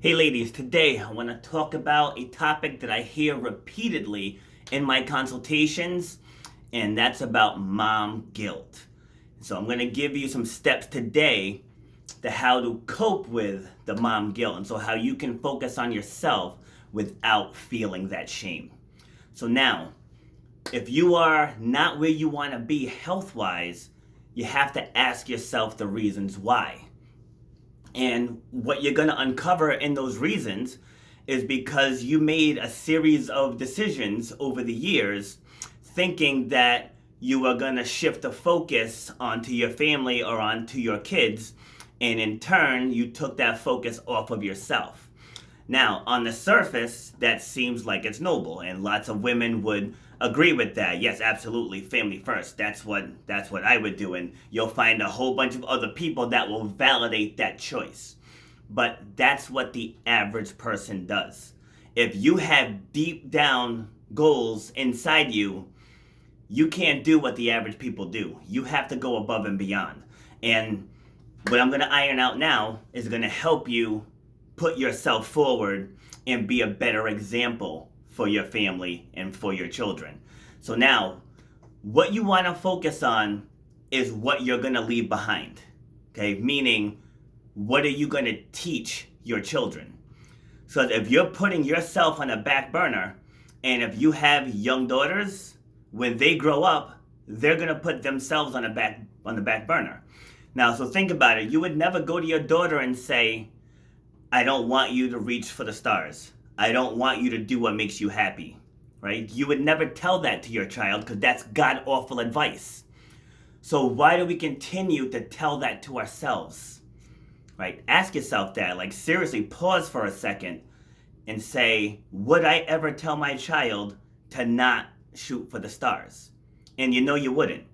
Hey ladies, today I want to talk about a topic that I hear repeatedly in my consultations, and that's about mom guilt. So I'm going to give you some steps today to how to cope with the mom guilt, and so how you can focus on yourself without feeling that shame. So now, if you are not where you want to be health-wise, you have to ask yourself the reasons why. And what you're going to uncover in those reasons is because you made a series of decisions over the years thinking that you are going to shift the focus onto your family or onto your kids. And in turn, you took that focus off of yourself. Now, on the surface, that seems like it's noble, and lots of women would agree with that. Yes, absolutely, family first. That's what I would do, and you'll find a whole bunch of other people that will validate that choice. But that's what the average person does. If you have deep down goals inside you, you can't do what the average people do. You have to go above and beyond. And what I'm going to iron out now is going to help you put yourself forward and be a better example for your family and for your children. So now, what you want to focus on is what you're going to leave behind. Okay? Meaning, what are you going to teach your children? So if you're putting yourself on a back burner, and if you have young daughters, when they grow up, they're going to put themselves on the back burner. Now, so think about it. You would never go to your daughter and say, I don't want you to reach for the stars. I don't want you to do what makes you happy, right? You would never tell that to your child because that's god-awful advice. So why do we continue to tell that to ourselves, right? Ask yourself that, like seriously, pause for a second and say, would I ever tell my child to not shoot for the stars? And you know you wouldn't.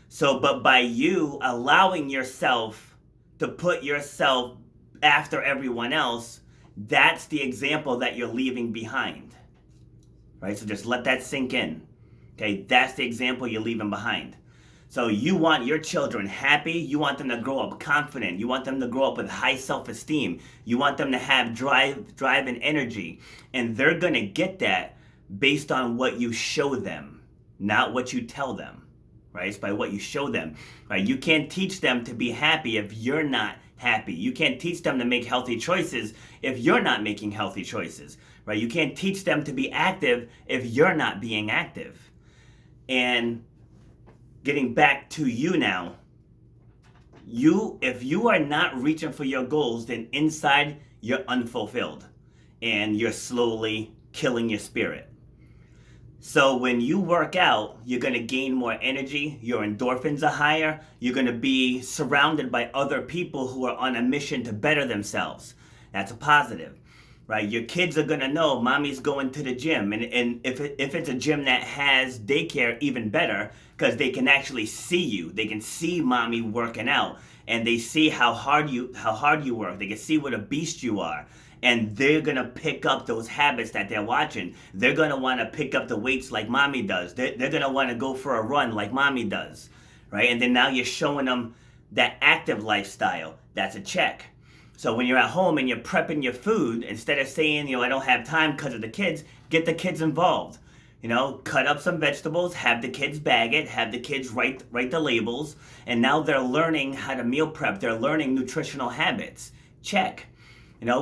So, but by you allowing yourself to put yourself after everyone else, that's the example that you're leaving behind, right? So just let that sink in, okay? That's the example you're leaving behind. So you want your children happy, you want them to grow up confident, you want them to grow up with high self-esteem, you want them to have drive and energy, and they're gonna get that based on what you show them, not what you tell them, right? It's by what you show them, right? You can't teach them to be happy if you're not happy. You can't teach them to make healthy choices if you're not making healthy choices, right? You can't teach them to be active if you're not being active. And getting back to you now, if you are not reaching for your goals, then inside you're unfulfilled and you're slowly killing your spirit. So when you work out, you're going to gain more energy, your endorphins are higher, you're going to be surrounded by other people who are on a mission to better themselves. That's a positive, right? Your kids are going to know mommy's going to the gym. And if it's a gym that has daycare, even better, because they can actually see you. They can see mommy working out, and they see how hard you work. They can see what a beast you are. And they're going to pick up those habits that they're watching. They're going to want to pick up the weights like mommy does. They're going to want to go for a run like mommy does, right? And then now you're showing them that active lifestyle. That's a check. So when you're at home and you're prepping your food, instead of saying, I don't have time because of the kids, get the kids involved. Cut up some vegetables, have the kids bag it, have the kids write the labels, and now they're learning how to meal prep. They're learning nutritional habits. Check.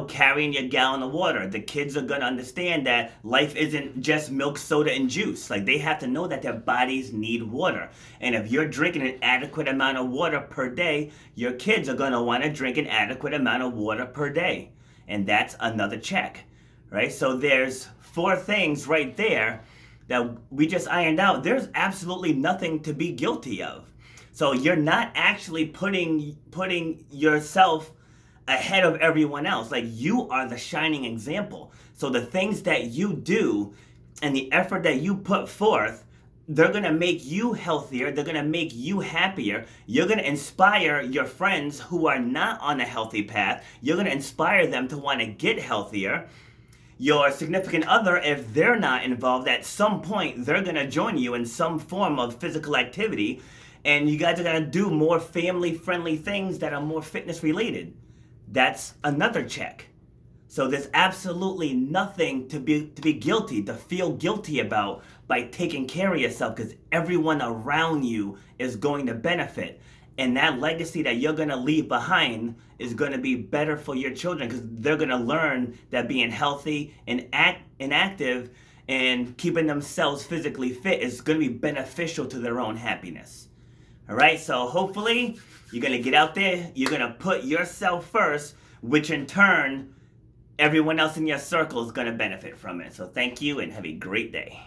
Carrying your gallon of water. The kids are going to understand that life isn't just milk, soda, and juice. Like, they have to know that their bodies need water. And if you're drinking an adequate amount of water per day, your kids are going to want to drink an adequate amount of water per day. And that's another check, right? So there's 4 things right there that we just ironed out. There's absolutely nothing to be guilty of. So you're not actually putting yourself ahead of everyone else. Like, you are the shining example. So the things that you do and the effort that you put forth, they're going to make you healthier. They're going to make you happier. You're going to inspire your friends who are not on a healthy path. You're going to inspire them to want to get healthier. Your significant other, if they're not involved, at some point, they're going to join you in some form of physical activity. And you guys are going to do more family-friendly things that are more fitness-related. That's another check. So there's absolutely nothing to be guilty, to feel guilty about by taking care of yourself, because everyone around you is going to benefit. And that legacy that you're going to leave behind is going to be better for your children, because they're going to learn that being healthy and active and keeping themselves physically fit is going to be beneficial to their own happiness. All right, so hopefully you're going to get out there, you're going to put yourself first, which in turn everyone else in your circle is going to benefit from it. So thank you and have a great day.